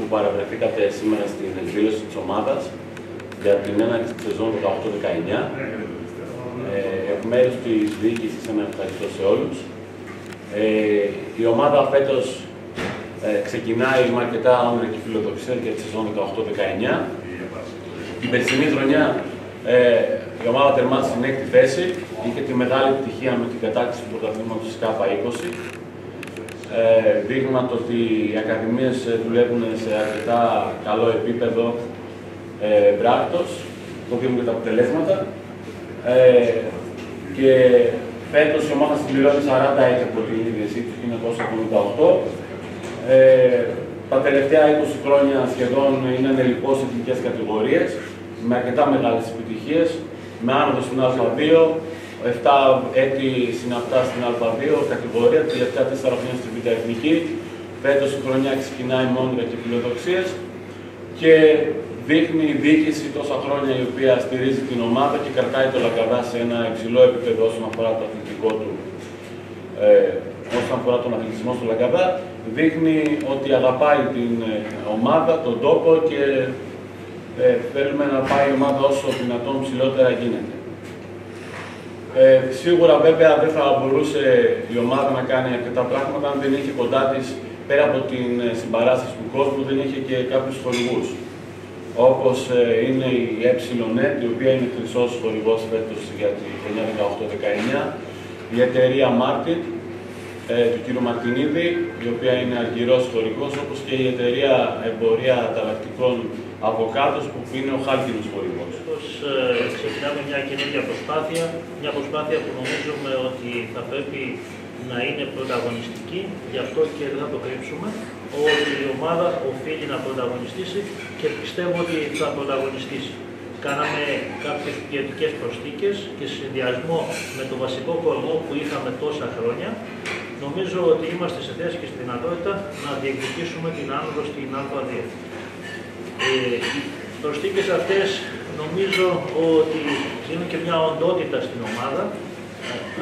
Που παραβρεθήκατε σήμερα στην εκδήλωση της ομάδας για την έναρξη της σεζόν 18-19. Εκ μέρους της διοίκησης ένα ευχαριστώ σε όλους. Η ομάδα φέτος ξεκινάει με αρκετά όνειρα και φιλοδοξία για τη σεζόν 18-19. Την περσινή χρονιά η ομάδα τερμάτισε στην 6η θέση. Είχε τη μεγάλη επιτυχία με την κατάκτηση του πρωταθλήματος της ΚΑΠΑ 20. Δείγμα το ότι οι ακαδημίες δουλεύουν σε αρκετά καλό επίπεδο πράκτος, το δίνουν και τα αποτελέσματα. Και φέτος η ομάδα συμπληρώνει 40 έτη από την ίδρυσή του 1978. Τα τελευταία 20 χρόνια σχεδόν είναι ενελιπώς εθνικές κατηγορίες, με αρκετά μεγάλες επιτυχίες, με άνοδο στην Α2, 7 έτη συναπτά στην Α2 κατηγορία, τα τελευταία 4 χρόνια στην Β' Εθνική. Φέτος η χρονιά ξεκινάει με όνειρα και φιλοδοξίες και δείχνει η διοίκηση τόσα χρόνια η οποία στηρίζει την ομάδα και κρατάει το Λαγκαδά σε ένα υψηλό επίπεδο όσον αφορά το αθλητικό του. Όσον αφορά τον αθλητισμό στο Λαγκαδά, δείχνει ότι αγαπάει την ομάδα, τον τόπο και θέλουμε να πάει η ομάδα όσο δυνατόν ψηλότερα γίνεται. Σίγουρα βέβαια δεν θα μπορούσε η ομάδα να κάνει αρκετά πράγματα αν δεν είχε κοντά της, πέρα από την συμπαράσταση του κόσμου, δεν είχε και κάποιους χορηγούς. Όπως είναι η ΕΝΕΤ, η οποία είναι χρυσός χορηγός φέτος για τη χρονιά 18-19, η εταιρεία Martin, του κ. Μαρτινίδη, η οποία είναι αργυρός χορηγός, όπως και η εταιρεία εμπορία ανταλλακτικών αβοκάτος, που είναι ο χάλκινος χορηγός. Ξεκινάμε μια καινούργια προσπάθεια που νομίζουμε ότι θα πρέπει να είναι πρωταγωνιστική, γι' αυτό και δεν θα το κρύψουμε, ότι η ομάδα οφείλει να πρωταγωνιστήσει και πιστεύω ότι θα πρωταγωνιστήσει. Κάναμε κάποιες ποιοτικές προσθήκες και σε συνδυασμό με το βασικό κορμό που είχαμε τόσα χρόνια, νομίζω ότι είμαστε σε θέση και στη δυνατότητα να διεκδικήσουμε την άνοδο στην Α2. Οι προσθήκες αυτές νομίζω ότι δίνουν και μια οντότητα στην ομάδα.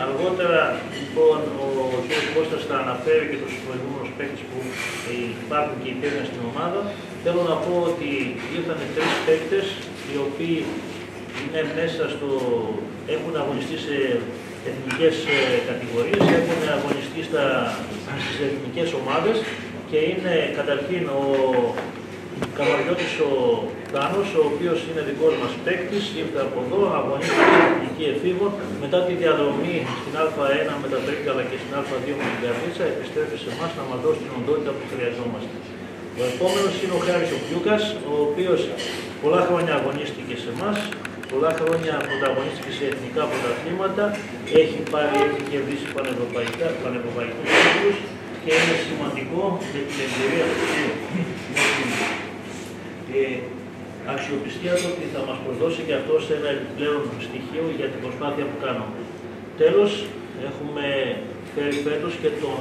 Αργότερα, λοιπόν, ο κ. Κώστας θα αναφέρει και τους προηγούμενους παίκτες που υπάρχουν και υπήρχαν στην ομάδα. Θέλω να πω ότι ήρθαν 3 παίκτες οι οποίοι είναι μέσα έχουν αγωνιστεί σε εθνικές κατηγορίες, έχουν αγωνιστεί στις εθνικές ομάδες και είναι καταρχήν ο Καμαριώτης ο Τάνος, ο οποίος είναι δικός μας παίκτης, ήρθε από εδώ, αγωνίστηκε στην εθνική εφήβων. Μετά τη διαδρομή στην Α1 με τα Τρίκαλα και στην Α2 με την Καρδίτσα, επιστρέφει σε εμάς να μας δώσει την οντότητα που χρειαζόμαστε. Ο επόμενος είναι ο Χάρης ο Πιούκας, ο οποίος πολλά χρόνια αγωνίστηκε σε εμάς, πολλά χρόνια πρωταγωνίστηκε σε εθνικά πρωταθλήματα, έχει κερδίσει πανευρωπαϊκούς τίτλους και είναι σημαντικό με την εμπειρία του αξιοπιστία του ότι θα μας προδώσει και αυτό σε ένα επιπλέον στοιχείο για την προσπάθεια που κάνουμε. Τέλος, έχουμε φέρει φέτος και τον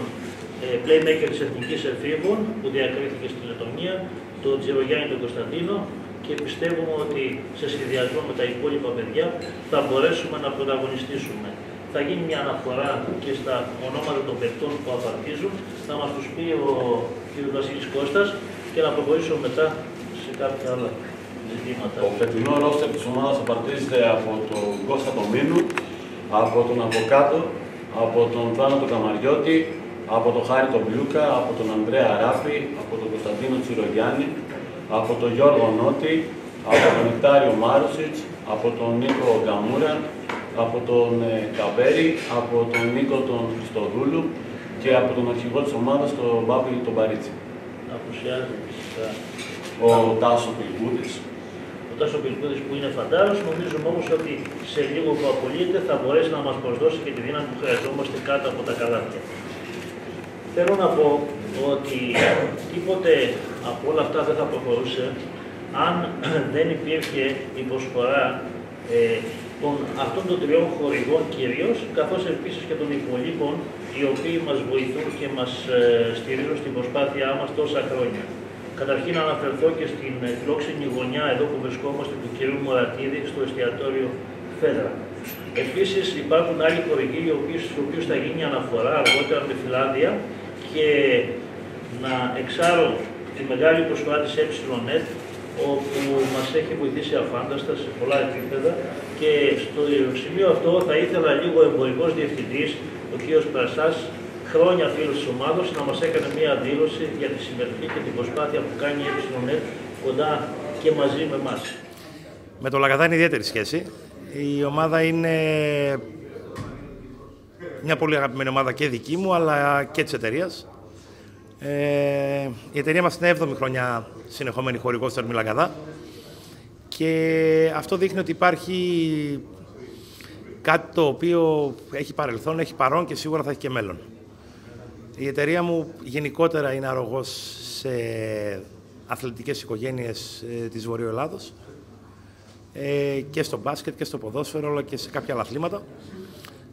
playmaker της Εθνικής Εφήβων που διακρίθηκε στη Λετωνία, τον Τζιρογιάννη τον Κωνσταντίνο, και πιστεύουμε ότι σε σχεδιασμό με τα υπόλοιπα παιδιά θα μπορέσουμε να πρωταγωνιστήσουμε. Θα γίνει μια αναφορά και στα ονόματα των παιχτών που απαρτίζουν, θα μας τους πει ο κ. Βασίλης Κώστας και να προχωρήσουμε μετά σε κάποια άλλα ζητήματα. Το φετινό ρόστερ της ομάδας απαρτίζεται από τον Κώστα Τομίνου, από τον Αβοκάτο, από τον Θάνο τον Καμαριώτη, από τον Χάρη τον Μπλούκα, από τον Ανδρέα Ράπη, από τον Κωνσταντίνο Τσιρογιάννη, από τον Γιώργο Νότη, από τον Νεκτάριο Μάρουσιτς, από τον Νίκο Γκαμούρα, από τον Καβέρη, από τον Νίκο τον Χριστοδούλου και από τον αρχηγό της ομάδας, τον Μπάπη τον Παρίτσι. Απουσιάζει φυσικά ο Τάσο Πιλκούδης. Ο Τάσο Πιλκούδης που είναι φαντάρος, νομίζουμε όμως ότι σε λίγο που απολύεται θα μπορέσει να μας προσδώσει και τη δύναμη που χρειαζόμαστε κάτω από τα καλάθια. θέλω να πω ότι τίποτε από όλα αυτά δεν θα προχωρούσε αν δεν υπήρχε η προσφορά αυτών των τριών χορηγών κυρίως, καθώς επίσης και των υπολείπων, οι οποίοι μας βοηθούν και μας στηρίζουν στην προσπάθειά μας τόσα χρόνια. Καταρχήν να αναφερθώ και στην φιλόξενη γωνιά εδώ που βρισκόμαστε του κ. Μωρατίδη στο εστιατόριο Φέδρα. Επίσης υπάρχουν άλλοι χορηγοί, στους οποίους θα γίνει αναφορά αργότερα με φυλάδια, και να εξάρω τη μεγάλη προσφορά της ΕΕ, όπου μας έχει βοηθήσει αφάνταστα σε πολλά επίπεδα, και στο σημείο αυτό θα ήθελα λίγο ο εμπορικός διευθυντής, ο κ. Πρασάς, χρόνια φίλος της ομάδος, να μας έκανε μία δήλωση για τη συμμετοχή και την προσπάθεια που κάνει η ΕΕ κοντά και μαζί με εμάς. Με το Λαγκαδά είναι ιδιαίτερη σχέση. Η ομάδα είναι μια πολύ αγαπημένη ομάδα και δική μου, αλλά και της εταιρείας. Η εταιρεία μας είναι 7η χρονιά συνεχόμενη χορηγός του Ερμή Λαγκαδά, και αυτό δείχνει ότι υπάρχει κάτι το οποίο έχει παρελθόν, έχει παρόν και σίγουρα θα έχει και μέλλον. Η εταιρεία μου γενικότερα είναι αρρωγός σε αθλητικές οικογένειες της Βορείου Ελλάδος, και στο μπάσκετ και στο ποδόσφαιρο, αλλά και σε κάποια άλλα αθλήματα.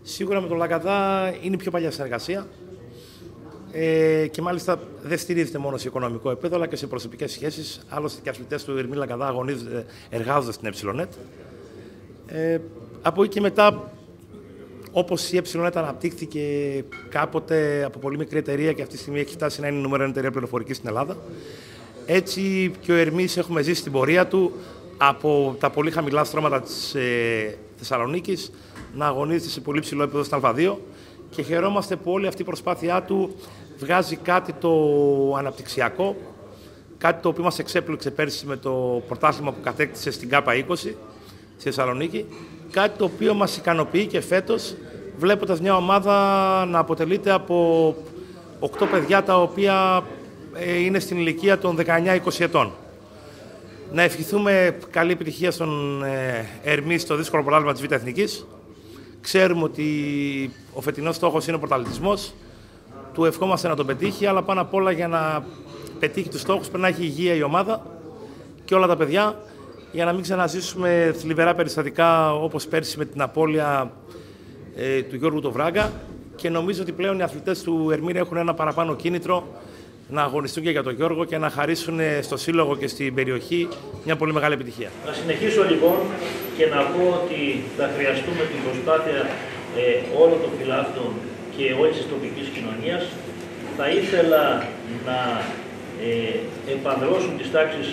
Σίγουρα με τον Λαγκαδά είναι η πιο παλιά συνεργασία, και μάλιστα δεν στηρίζεται μόνο σε οικονομικό επίπεδο, αλλά και σε προσωπικές σχέσεις. Άλλωστε και οι αθλητές του Ερμή Λαγκαδά εργάζονται στην ΕΕ. Από εκεί και μετά, όπως η ΕΕ αναπτύχθηκε κάποτε από πολύ μικρή εταιρεία και αυτή τη στιγμή έχει φτάσει να είναι η νούμερο 1 εταιρεία πληροφορικής στην Ελλάδα, έτσι και ο Ερμής έχουμε ζήσει την πορεία του από τα πολύ χαμηλά στρώματα της Θεσσαλονίκης να αγωνίζεται σε πολύ ψηλό επίπεδο στα Α2, και χαιρόμαστε που όλη αυτή η προσπάθειά του βγάζει κάτι το αναπτυξιακό, κάτι το οποίο μας εξέπληξε πέρσι με το πρωτάθλημα που κατέκτησε στην ΚΑΠΑ20 στη Θεσσαλονίκη, κάτι το οποίο μας ικανοποιεί και φέτος, βλέποντας μια ομάδα να αποτελείται από 8 παιδιά τα οποία είναι στην ηλικία των 19-20 ετών. Να ευχηθούμε καλή επιτυχία στον Ερμή στο δύσκολο πρωτάθλημα της Β' Εθνικής. Ξέρουμε ότι ο φετινός στόχος είναι ο πρωταθλητισμός. Του ευχόμαστε να τον πετύχει, αλλά πάνω απ' όλα για να πετύχει τους στόχους πρέπει να έχει υγεία η ομάδα και όλα τα παιδιά, για να μην ξαναζήσουμε θλιβερά περιστατικά όπως πέρσι με την απώλεια του Γιώργου του Βράγκα. Και νομίζω ότι πλέον οι αθλητές του Ερμή έχουν ένα παραπάνω κίνητρο να αγωνιστούν και για τον Γιώργο και να χαρίσουν στο σύλλογο και στην περιοχή μια πολύ μεγάλη επιτυχία. Να συνεχίσω λοιπόν και να πω ότι θα χρειαστούμε την προσπάθεια όλων των φιλάθλων και όλης της τοπικής κοινωνίας. Θα ήθελα να επανδρώσουν τις τάξεις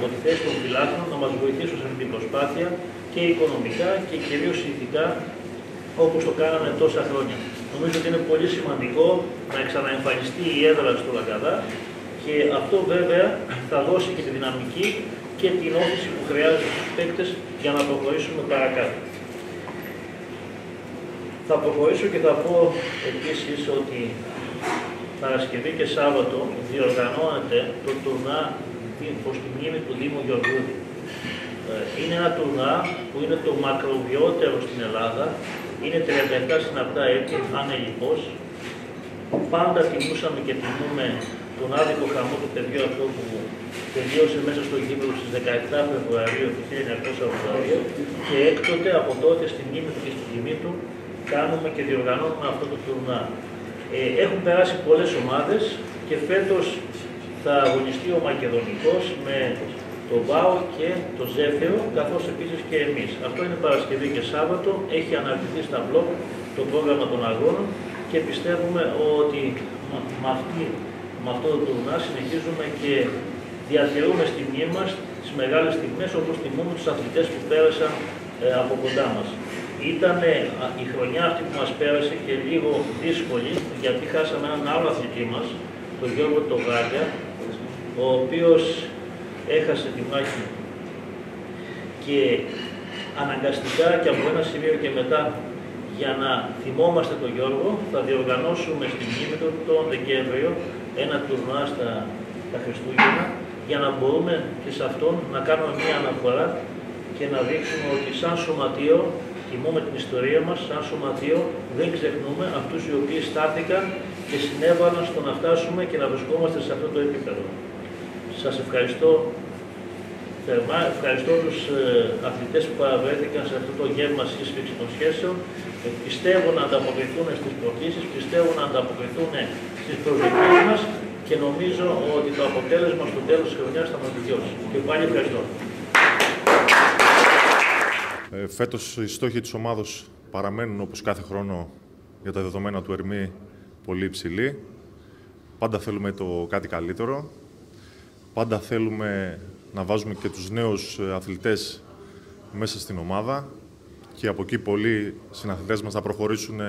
από τη θέση των φιλάθλων, να μας βοηθήσουν σε αυτή την προσπάθεια και οικονομικά και κυρίως ηθικά, όπως το κάναμε τόσα χρόνια. Νομίζω ότι είναι πολύ σημαντικό να ξαναεμφανιστεί η έδρα στο Λαγκαδά, και αυτό βέβαια θα δώσει και τη δυναμική και την όθηση που χρειάζεται στους παίκτες για να προχωρήσουμε παρακάτω. Θα προχωρήσω και θα πω επίσης ότι Παρασκευή και Σάββατο διοργανώνεται το τουρνά προς τη μνήμη του Δήμου Γεωργιούδη. Είναι ένα τουρνά που είναι το μακροβιότερο στην Ελλάδα. Είναι 37 συναπτά έτη, ανελιπώς. Πάντα τιμούσαμε και τιμούμε τον άδικο χαμό του παιδιού αυτό που τελείωσε μέσα στο γήπεδο στις 17 Φεβρουαρίου του 1982, και έκτοτε από τότε στη μνήμη του και στη τιμή του κάνουμε και διοργανώνουμε αυτό το τουρνά. Έχουν περάσει πολλές ομάδες και φέτος θα αγωνιστεί ο Μακεδονικός με το ΒΑΟ και το Ζέφυρο, καθώς επίσης και εμείς. Αυτό είναι Παρασκευή και Σάββατο, έχει αναρτηθεί στα blog το πρόγραμμα των αγώνων, και πιστεύουμε ότι με αυτό το τουρνά συνεχίζουμε και διατηρούμε στη μνήμη μας τις μεγάλες στιγμές, όπως τιμούμε τους αθλητές που πέρασαν από κοντά μας. Ήταν η χρονιά αυτή που μας πέρασε και λίγο δύσκολη, γιατί χάσαμε έναν άλλο αθλητή μας, τον Γιώργο τον Βράγκα, ο οποίος έχασε τη μάχη, και αναγκαστικά και από ένα σημείο και μετά, για να θυμόμαστε τον Γιώργο, θα διοργανώσουμε στη μνήμη του τον Δεκέμβριο ένα τουρνουά στα Χριστούγεννα, για να μπορούμε και σε αυτόν να κάνουμε μια αναφορά και να δείξουμε ότι σαν σωματείο τιμούμε την ιστορία μας, σαν σωματείο δεν ξεχνούμε αυτούς οι οποίοι στάθηκαν και συνέβαλαν στο να φτάσουμε και να βρισκόμαστε σε αυτό το επίπεδο. Σας ευχαριστώ θερμά, ευχαριστώ τους αθλητές που παραβρέθηκαν σε αυτό το γεύμα σύσφυξη των σχέσεων. Πιστεύω να ανταποκριθούν στις προκλήσεις, πιστεύω να ανταποκριθούν στις προσδοκίες μας και νομίζω ότι το αποτέλεσμα στο τέλος της χρονιάς θα μας δικαιώσει. Και πάλι ευχαριστώ. Φέτος οι στόχοι της ομάδος παραμένουν όπως κάθε χρόνο για τα δεδομένα του Ερμή πολύ υψηλοί. Πάντα θέλουμε το κάτι καλύτερο. Πάντα θέλουμε να βάζουμε και τους νέους αθλητές μέσα στην ομάδα και από εκεί πολλοί συναθλητές μας θα προχωρήσουν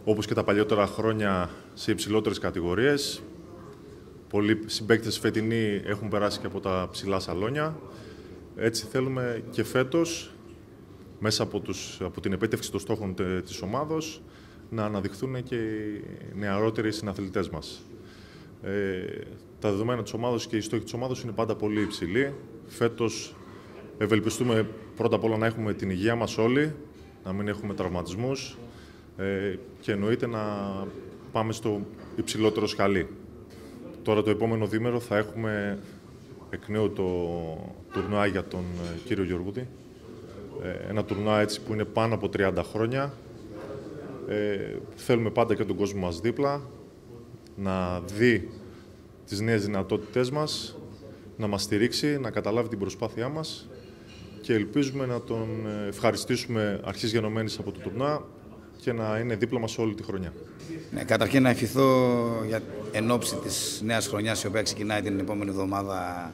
όπως και τα παλιότερα χρόνια σε υψηλότερες κατηγορίες. Πολλοί συμπαίκτες φετινοί έχουν περάσει και από τα ψηλά σαλόνια. Έτσι θέλουμε και φέτος, μέσα από την επέτευξη των στόχων της ομάδος, να αναδειχθούν και οι νεαρότεροι συναθλητές μας. Τα δεδομένα της ομάδος και οι στόχοι της ομάδος είναι πάντα πολύ υψηλοί. Φέτος ευελπιστούμε πρώτα απ' όλα να έχουμε την υγεία μας όλοι, να μην έχουμε τραυματισμούς και εννοείται να πάμε στο υψηλότερο σκαλί. Τώρα το επόμενο διήμερο θα έχουμε εκ νέου το τουρνουά για τον κύριο Γεωργούδη. Ένα τουρνουά έτσι που είναι πάνω από 30 χρόνια. Θέλουμε πάντα και τον κόσμο μας δίπλα, να δει τις νέες δυνατότητές μας, να μας στηρίξει, να καταλάβει την προσπάθειά μας και ελπίζουμε να τον ευχαριστήσουμε αρχής γενομένης από το τουρνουά και να είναι δίπλα μας όλη τη χρονιά. Ναι, καταρχήν να ευχηθώ εν ώψη της νέας χρονιάς, η οποία ξεκινάει την επόμενη εβδομάδα,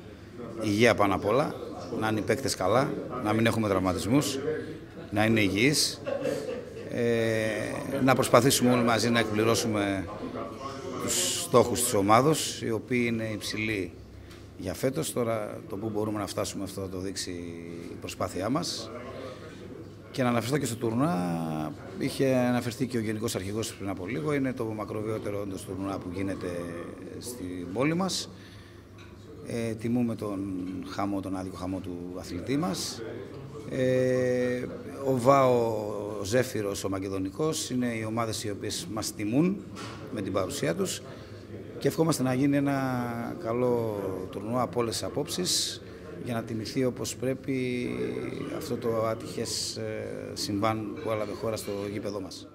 υγεία πάνω απ' όλα, να είναι οι παίκτες καλά, να μην έχουμε τραυματισμούς, να είναι υγιείς, να προσπαθήσουμε όλοι μαζί να εκπληρώσουμε τους στόχους της ομάδος, οι οποίοι είναι υψηλοί για φέτος. Τώρα το που μπορούμε να φτάσουμε αυτό θα το δείξει η προσπάθειά μας. Και να αναφερθώ και στο τουρνουά, είχε αναφερθεί και ο Γενικός Αρχηγός πριν από λίγο, είναι το μακροβιότερο όντως τουρνουά που γίνεται στην πόλη μας. Τιμούμε τον άδικο χαμό του αθλητή μας. Ο ΒΑΟ, ο Ζέφυρος, ο Μακεδονικός είναι οι ομάδες οι οποίες μας τιμούν με την παρουσία τους και ευχόμαστε να γίνει ένα καλό τουρνουά από όλες τις απόψεις για να τιμηθεί όπως πρέπει αυτό το ατυχές συμβάν που έλαβε χώρα στο γήπεδό μας.